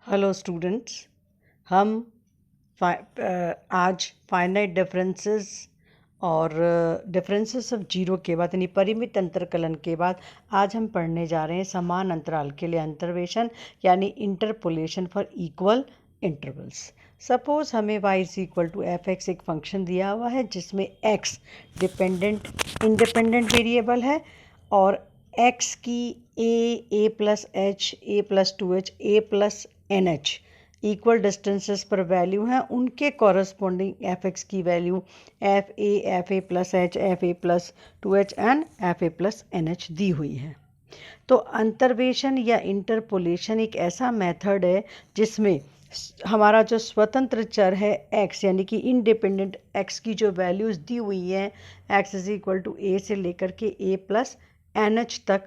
Hello students, हम आज finite differences और डिफरेंसेस ऑफ जीरो के बाद यानी परिमित अंतरकलन के बाद आज हम पढ़ने जा रहे हैं समान अंतराल के लिए अंतर्वेशन यानी interpolation for equal intervals. Suppose हमें y is equal to F x एक फंक्शन दिया हुआ है जिसमें x इंडिपेंडेंट वेरिएबल है और x की a plus H a plus two h a plus N h equal distances पर वैल्यू हैं, उनके कॉरस्पॉन्डिंग एफ एक्स की value f A plus H F A plus two H and f A plus N h दी हुई है। तो अंतर्वेशन या इंटरपोलेशन एक ऐसा मेथड है जिसमें हमारा जो स्वतंत्र चर है x यानी कि इंडिपेंडेंट x की जो वैल्यूज़ दी हुई हैं x इज इक्वल टू ए से लेकर के a प्लस एन एच तक,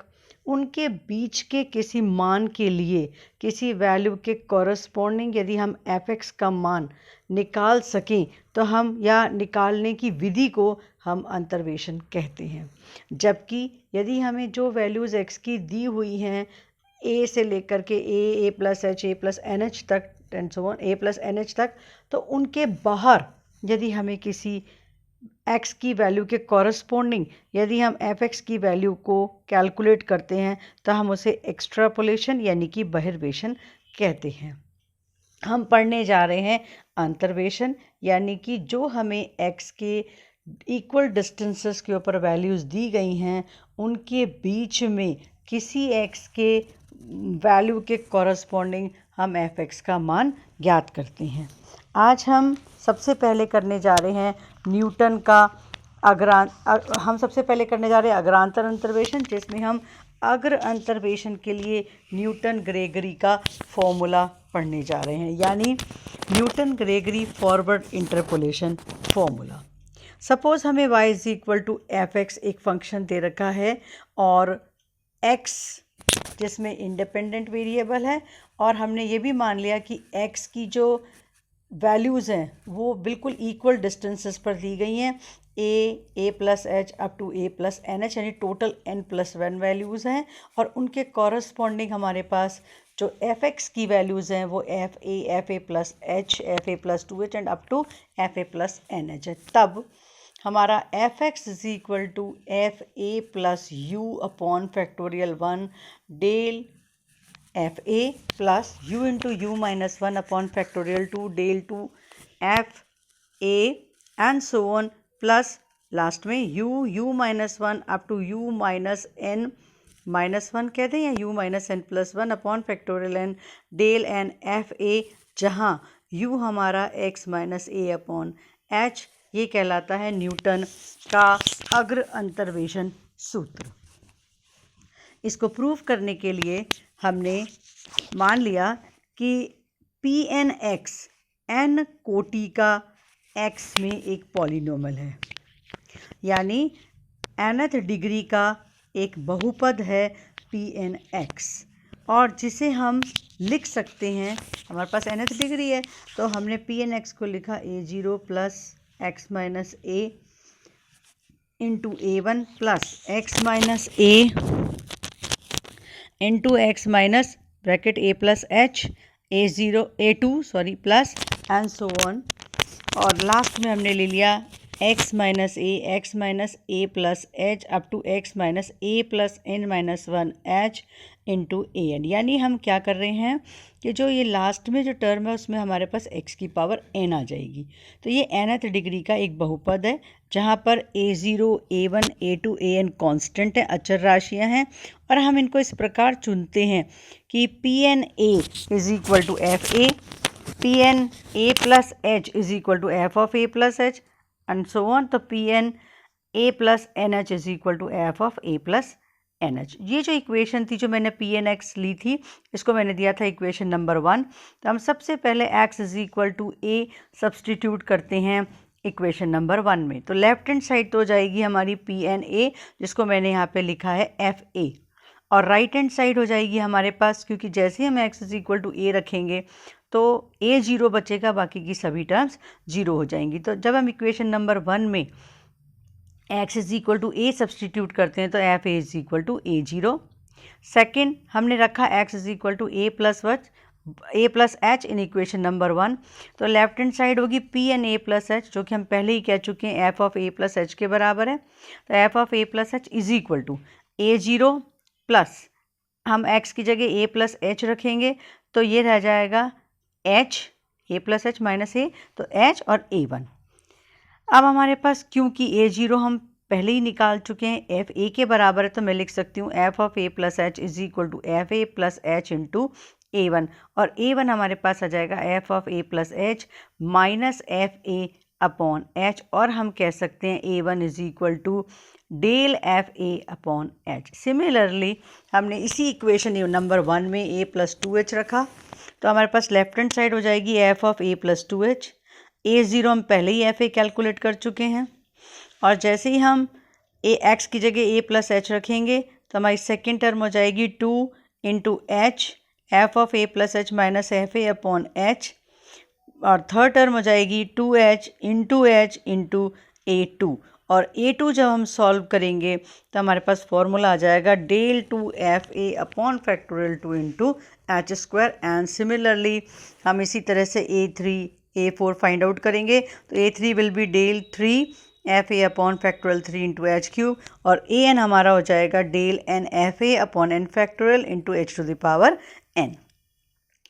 उनके बीच के किसी मान के लिए किसी वैल्यू के कॉरस्पॉन्डिंग यदि हम एफ एक्स का मान निकाल सकें तो हम या निकालने की विधि को हम अंतर्वेशन कहते हैं। जबकि यदि हमें जो वैल्यूज़ x की दी हुई हैं a से लेकर के a plus H a plus N h तक and so on a plus N h तक, तो उनके बाहर यदि हमें किसी x की वैल्यू के कॉरस्पॉन्डिंग यदि हम एफ एक्स की वैल्यू को कैलकुलेट करते हैं तो हम उसे एक्स्ट्रापोलेशन यानी कि बहिर्वेशन कहते हैं। हम पढ़ने जा रहे हैं अंतर्वेशन यानी कि जो हमें x के इक्वल डिस्टेंसेस के ऊपर वैल्यूज़ दी गई हैं उनके बीच में किसी x के वैल्यू के कॉरस्पॉन्डिंग हम एफ एक्स का मान ज्ञात करते हैं। आज हम सबसे पहले करने जा रहे हैं न्यूटन का अग्रांतर अंतर्वेशन, जिसमें हम अग्र अंतर्वेशन के लिए न्यूटन ग्रेगरी का फॉर्मूला पढ़ने जा रहे हैं यानी Newton Gregory forward interpolation formula. Suppose हमें y is equal to F x एक फंक्शन दे रखा है और x जिसमें इंडिपेंडेंट वेरिएबल है और हमने ये भी मान लिया कि x की जो वैल्यूज़ हैं वो बिल्कुल इक्वल डिस्टेंसेस पर दी गई हैं, a plus H up to A plus N h यानी total n plus one values हैं और उनके कॉरस्पॉन्डिंग हमारे पास जो एफ एक्स की वैल्यूज़ हैं वो F A plus H F A plus two H and up to F A plus N H है। तब हमारा F X is equal to F A plus U upon factorial one del F A plus U into U minus one upon factorial two del two F A and so on plus last में U minus one up to U minus N minus one कहते हैं या U minus N plus one upon factorial N del N F A, जहाँ U हमारा X minus A upon H ये कहलाता है Newton का अग्र अंतर्वेशन सूत्र। इसको प्रूव करने के लिए हमने मान लिया कि पी एन एक्स एन कोटि का एक्स में एक पॉलिनोमियल है यानी nth डिग्री का एक बहुपद है पी एन एक्स और जिसे हम लिख सकते हैं, हमारे पास nth डिग्री है तो हमने पी एन एक्स को लिखा A zero plus X minus A into A one plus X minus A into X minus bracket A plus H A two plus and so on और last में हमने ले लिया X minus A plus H up to X minus A plus N minus one H into A N. यानी हम क्या कर रहे हैं कि जो ये लास्ट में जो टर्म है उसमें हमारे पास x की पावर n आ जाएगी। तो ये nth डिग्री का एक बहुपद है जहाँ पर a0 a1 a2 an constant है, अचर राशियाँ हैं और हम इनको इस प्रकार चुनते हैं कि P N A is equal to F A, P N A plus H is equal to F of A plus H and so on. तो P N A plus N H is equal to F of A plus N H. ये जो equation थी जो मैंने P N x ली थी इसको मैंने दिया था इक्वेशन नंबर 1। तो हम सबसे पहले X is equal to A substitute करते हैं इक्वेशन नंबर 1 में। तो लेफ्ट हैंड साइड तो हो जाएगी हमारी पी एन ए जिसको मैंने यहाँ पे लिखा है एफ ए और राइट हैंड साइड हो जाएगी हमारे पास, क्योंकि जैसे ही हम एक्स इज इक्वल टू ए रखेंगे तो ए जीरो बचेगा, बाकी की सभी टर्म्स जीरो हो जाएंगी। तो जब हम इक्वेशन नंबर 1 में X is equal to A substitute करते हैं तो F A is equal to A zero. Second हमने रखा X is equal to A plus A plus H in equation number 1। तो लेफ्ट हैंड साइड होगी P N A plus H, जो कि हम पहले ही कह चुके हैं F of A plus H के बराबर है। तो F of A plus H is equal to A0 plus हम x की जगह a प्लस एच रखेंगे, तो ये रह जाएगा h, a plus H minus A, तो h और a1। अब हमारे पास क्योंकि A0 हम पहले ही निकाल चुके हैं, एफ ए के बराबर है, तो मैं लिख सकती हूँ F of A plus H is equal to F A plus H into A1, और A1 हमारे पास आ जाएगा F of A plus H minus F A upon H, और हम कह सकते हैं A1 is equal to del F A upon H. Similarly हमने इसी इक्वेशन नंबर 1 में a प्लस 2h रखा, तो हमारे पास लेफ्ट हैंड साइड हो जाएगी F of A plus 2h। A0 हम पहले ही एफ ए कैलकुलेट कर चुके हैं, और जैसे ही हम x की जगह a प्लस एच रखेंगे तो हमारी सेकेंड टर्म हो जाएगी 2 into H F of A plus H minus F A upon H, और थर्ड टर्म हो जाएगी 2h into H into A2, और A2 जब हम सॉल्व करेंगे तो हमारे पास फॉर्मूला आ जाएगा del 2FA upon factorial 2 into H square. And similarly हम इसी तरह से A3 A4 फाइंड आउट करेंगे, तो A3 will be del 3FA upon factorial 3 into H cube, और AN हमारा हो जाएगा del NFA upon n factorial into h to the power n।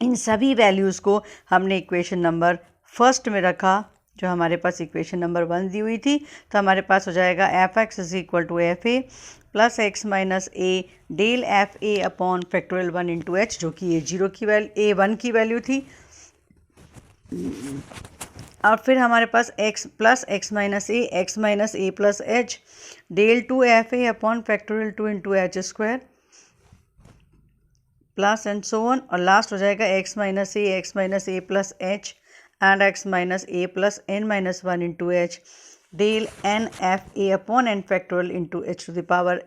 इन सभी वैल्यूज़ को हमने इक्वेशन नंबर फर्स्ट में रखा, जो हमारे पास इक्वेशन नंबर 1 दी हुई थी। तो हमारे पास हो जाएगा F X is equal to F A plus X minus A del F A upon factorial 1 into H, जो कि A0 की वैल्यू A1 की वैल्यू थी, और फिर हमारे पास x plus X minus A plus H del 2FA upon factorial 2 into H square plus and so on, और लास्ट हो जाएगा X minus A plus H and x minus a plus n minus 1 into h del n f a upon n factorial into h to the power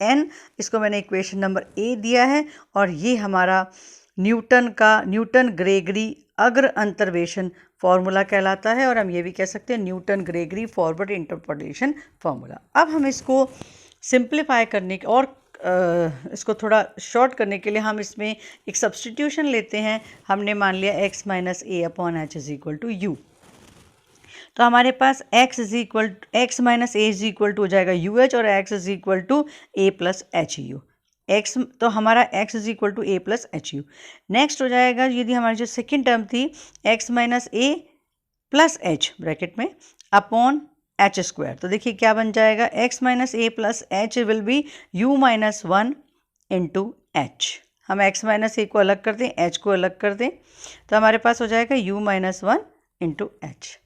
n। इसको मैंने equation number a दिया है, और ये हमारा Newton Gregory अग्र अंतर्वेशन formula कहलाता है, और हम ये भी कह सकते हैं Newton Gregory forward interpolation formula. अब हम इसको सिंप्लीफाई करने के और इसको थोड़ा शॉर्ट करने के लिए हम इसमें एक सब्स्टिट्यूशन लेते हैं। हमने मान लिया x minus A upon H is equal to U, तो हमारे पास x minus A is equal to हो जाएगा यू एच, और x is equal to A plus H U. x तो हमारा x is equal to A plus H U. Next हो जाएगा, यदि हमारी जो सेकेंड टर्म थी x minus A plus H bracket में अपॉन एच स्क्वायर, तो देखिए क्या बन जाएगा, x minus A plus H will be you minus 1 into H. हम x माइनस ए को अलग कर दें, h को अलग कर दें, तो हमारे पास हो जाएगा u minus 1 into H.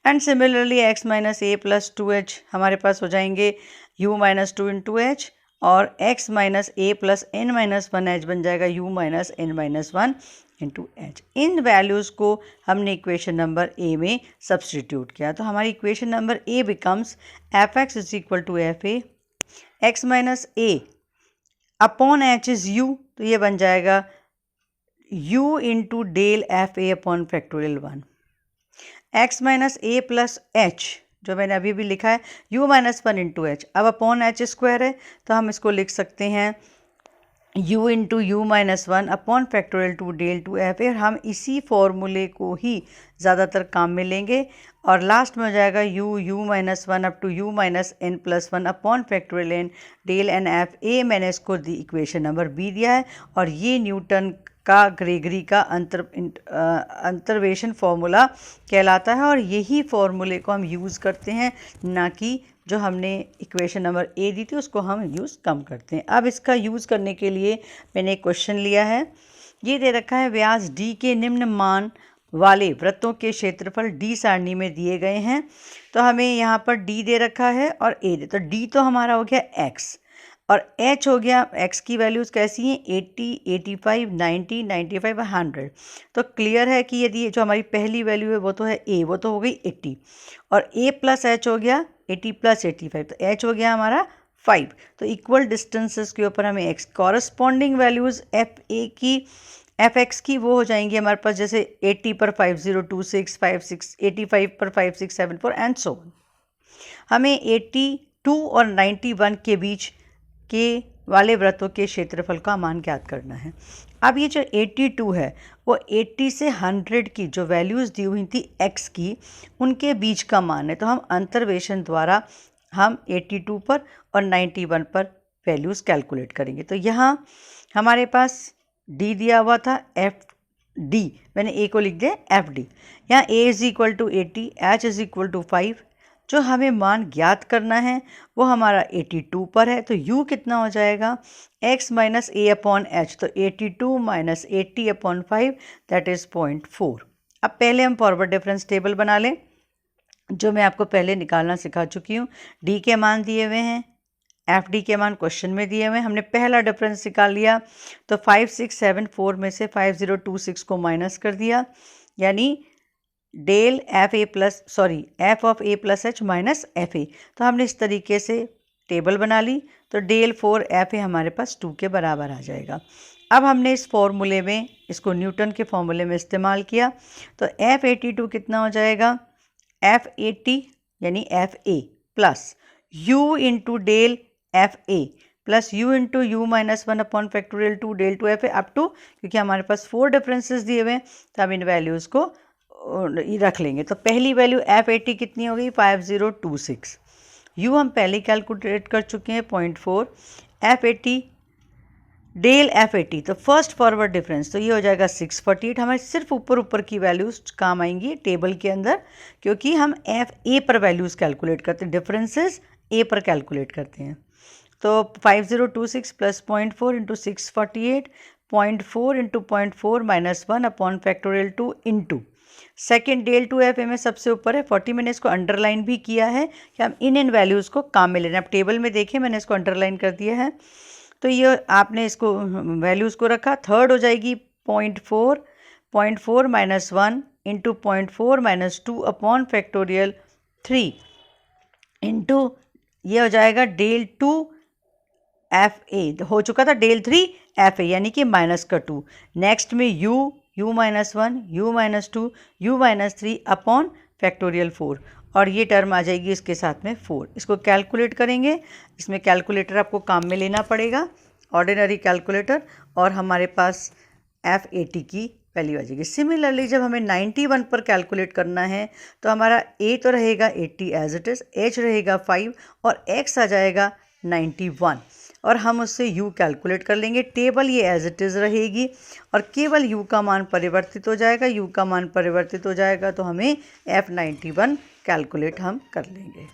And similarly x minus A plus 2h हमारे पास हो जाएंगे u माइनस 2 इंटू एच, और x minus A plus n minus 1h बन जाएगा u माइनस n माइनस 1 इंटू एच। इन वैल्यूज़ को हमने इक्वेशन नंबर ए में सब्सटीट्यूट किया, तो हमारी equation number A becomes F X is equal to F A X minus A upon H is U, तो ये बन जाएगा u into del F A upon factorial 1, X minus A plus H जो मैंने अभी भी लिखा है u माइनस 1 इंटू एच, अब अपॉन एच स्क्वायर है, तो हम इसको लिख सकते हैं u into U minus 1 upon factorial 2 del 2f ए, और हम इसी फॉर्मूले को ही ज़्यादातर काम में लेंगे, और लास्ट में हो जाएगा u minus 1 up to u minus n plus 1 upon factorial n del n f a। मैंने इसको दी इक्वेशन नंबर बी दिया है, और ये न्यूटन का ग्रेगरी का अंतर्वेशन फार्मूला कहलाता है, और यही फार्मूले को हम यूज़ करते हैं, ना कि जो हमने इक्वेशन नंबर ए दी थी उसको हम यूज़ कम करते हैं। अब इसका यूज़ करने के लिए मैंने एक क्वेश्चन लिया है, ये दे रखा है व्यास डी के निम्न मान वाले वृत्तों के क्षेत्रफल डी सारणी में दिए गए हैं। तो हमें यहाँ पर डी दे रखा है और ए दे, तो डी तो हमारा हो गया एक्स और एच हो गया, एक्स की वैल्यूज़ कैसी हैं 80, 85, 90, 95 और 100। तो क्लियर है कि यदि जो हमारी पहली वैल्यू है वो तो है ए, वो तो हो गई 80, और ए प्लस एच हो गया 80 प्लस 85, तो एच हो गया हमारा 5। तो इक्वल डिस्टेंसेस के ऊपर हमें x corresponding values F A की एफ एक्स की वो हो जाएंगी हमारे पास, जैसे 80 पर 5026 56, 85 पर 5674 एंड सो ऑन। हमें 82 और 91 के बीच के वाले वृत्तों के क्षेत्रफल का मान ज्ञात करना है। अब ये जो 82 है वो 80 से 100 की जो वैल्यूज़ दी हुई थी x की, उनके बीच का मान है। तो हम अंतर्वेशन द्वारा हम 82 पर और 91 पर वैल्यूज़ कैलकुलेट करेंगे। तो यहाँ हमारे पास d दिया हुआ था FD, मैंने a को लिख दिया FD। यहाँ a is equal to 80, h is equal to 5। जो हमें मान ज्ञात करना है वो हमारा 82 पर है। तो u कितना हो जाएगा, x minus a upon h। तो 82 माइनस 80 अपॉन 5 दैट इज़ 0.4। अब पहले हम फॉरवर्ड डिफरेंस टेबल बना लें, जो मैं आपको पहले निकालना सिखा चुकी हूँ। d के मान दिए हुए हैं, FD के मान क्वेश्चन में दिए हुए हैं, हमने पहला डिफरेंस निकाल लिया। तो 5674 में से 5026 को माइनस कर दिया, यानी del F of A plus H minus F A. तो हमने इस तरीके से टेबल बना ली। तो डेल 4 एफ ए हमारे पास 2 के बराबर आ जाएगा। अब हमने इस फॉर्मूले में इसको न्यूटन के फॉर्मूले में इस्तेमाल किया। तो F82 कितना हो जाएगा, F80 यानी F A plus u into del F A plus u into U minus 1 upon factorial 2 del 2 F A up to, क्योंकि हमारे पास 4 डिफरेंसेस दिए हुए हैं तो हम इन वैल्यूज़ को रख लेंगे। तो पहली वैल्यू F80 कितनी हो गई, 5026। u हम पहले कैलकुलेट कर चुके हैं 0.4। F80 डेल F80, तो फर्स्ट फॉरवर्ड डिफरेंस, तो ये हो जाएगा 648। हमारे सिर्फ ऊपर की वैल्यूज़ काम आएंगी टेबल के अंदर, क्योंकि हम FA पर वैल्यूज़ कैलकुलेट करते हैं, डिफरेंसेस A पर कैलकुलेट करते हैं। तो 5026 plus 0.4 into 648, 0.4 into 0.4 minus 1 upon factorial 2 into second del 2 F A में सबसे ऊपर है 40। मैंने इसको अंडरलाइन भी किया है कि हम इन वैल्यूज़ को काम में लेना। अब टेबल में देखें, मैंने इसको अंडरलाइन कर दिया है। तो ये आपने इसको वैल्यूज़ को रखा। थर्ड हो जाएगी 0.4 minus 1 into 0.4 minus 2 upon factorial 3 into ये हो जाएगा डेल 2 एफ ए, हो चुका था डेल 3 एफ ए, यानी कि माइनस का 2। नेक्स्ट में u minus 1, u minus 2, u minus 3 upon factorial 4, और ये टर्म आ जाएगी इसके साथ में 4। इसको कैलकुलेट करेंगे, इसमें कैलकुलेटर आपको काम में लेना पड़ेगा, ऑर्डिनरी कैलकुलेटर, और हमारे पास F80 की वैल्यू आ जाएगी। सिमिलरली जब हमें 91 पर कैलकुलेट करना है तो हमारा a तो रहेगा 80 एज इट इज़, h रहेगा 5 और x आ जाएगा 91, और हम उससे u कैलकुलेट कर लेंगे। टेबल ये एज इट इज़ रहेगी और केवल u का मान परिवर्तित हो जाएगा। u का मान परिवर्तित हो जाएगा तो हमें F91 कैलकुलेट हम कर लेंगे।